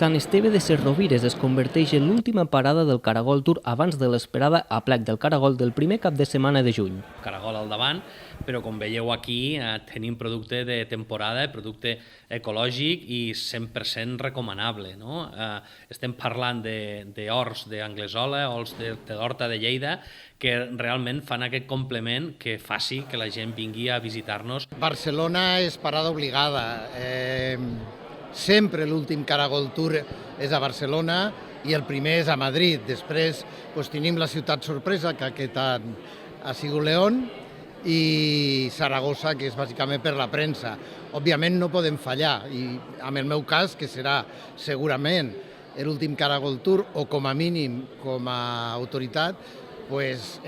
Sant Esteve de ses Rovires es converteix en l'última parada del Caragol Tour abans de l'esperada aplec del Caragol del primer cap de setmana de juny. Caragol al davant, però com veieu aquí tenim producte de temporada, producte ecològic i 100% recomanable. No? Estem parlant d'horts d'Anglesola, horts d'Horta de Lleida, que realment fan aquest complement que faci que la gent vingui a visitar-nos. Barcelona és parada obligada. Sempre l'últim Caragol Tour és a Barcelona i el primer és a Madrid. Després tenim la ciutat sorpresa, que aquest any ha sigut León, i Saragossa, que és bàsicament per la premsa. Òbviament no podem fallar, i en el meu cas, que serà segurament l'últim Caragol Tour, o com a mínim com a autoritat,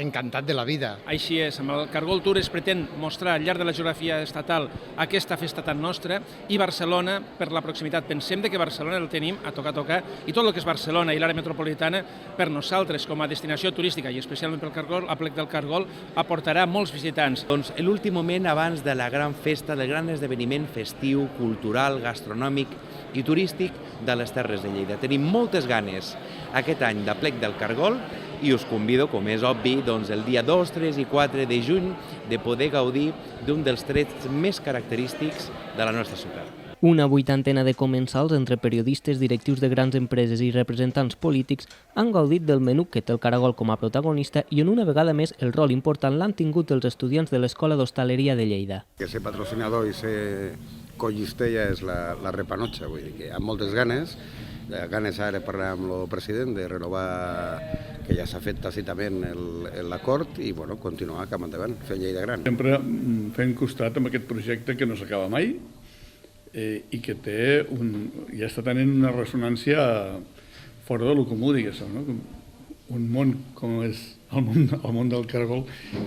encantat de la vida. Així és, amb el Caragol Tour es pretén mostrar al llarg de la geografia estatal aquesta festa tan nostra i Barcelona, per la proximitat. Pensem que Barcelona el tenim a tocar i tot el que és Barcelona i l'àrea metropolitana per nosaltres com a destinació turística i especialment pel Caragol, l'aplec del Caragol aportarà molts visitants. Doncs l'últim moment abans de la gran festa, del gran esdeveniment festiu, cultural, gastronòmic i turístic de les Terres de Lleida. Tenim moltes ganes aquest any d'aplec del Caragol i us convido, com és obvi, el dia 2, 3 i 4 de juny de poder gaudir d'un dels trets més característics de la nostra ciutat. Una vuitantena de comensals entre periodistes, directius de grans empreses i representants polítics han gaudit del menú que té el Caragol com a protagonista i en una vegada més el rol important l'han tingut els estudiants de l'Escola d'Hostaleria de Lleida. Que ser patrocinador i ser collistella és la repanotxa, vull dir que amb moltes ganes ara parlar amb el president de renovar, que ja s'ha fet tàcitament l'acord i continuar cap endavant, fent Lleida gran. Sempre fent costat amb aquest projecte que no s'acaba mai i que ja està tenint una ressonància fora de lo comú, diguéssim, no? Un món com és el món del Caragol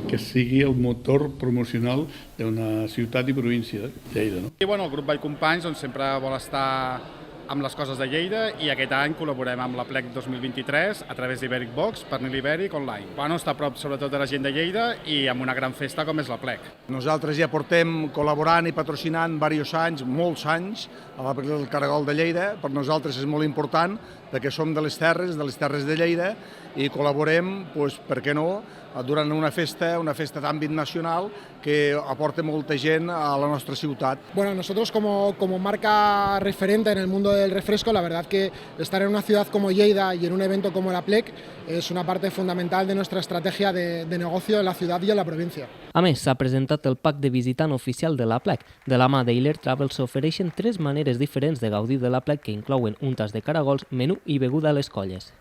que sigui el motor promocional d'una ciutat i província de Lleida. No? I el grup Vall Companys sempre vol estar amb les coses de Lleida i aquest any col·laborem amb l'Aplec 2023 a través d'Iberic Box, Pernil Ibèric Online. Està a prop sobretot de la gent de Lleida i amb una gran festa com és l'Aplec. Nosaltres ja portem col·laborant i patrocinant diversos anys, molts anys, a l'Aplec del Caragol de Lleida. Per nosaltres és molt important perquè som de les terres de Lleida i col·laborem, per què no, durant una festa d'àmbit nacional que aporta molta gent a la nostra ciutat. Nosotros como marca referente en el mundo del refresco, la verdad que estar en una ciudad como Lleida y en un evento como la Aplec es una parte fundamental de nuestra estrategia de negocio en la ciudad y en la provincia. A més, s'ha presentat el pack de visitant oficial de l'Aplec. De la mà d'Eiler Travel s'ofereixen 3 maneres diferents de gaudir de l'Aplec que inclouen un tas de caragols, menú i beguda a les colles.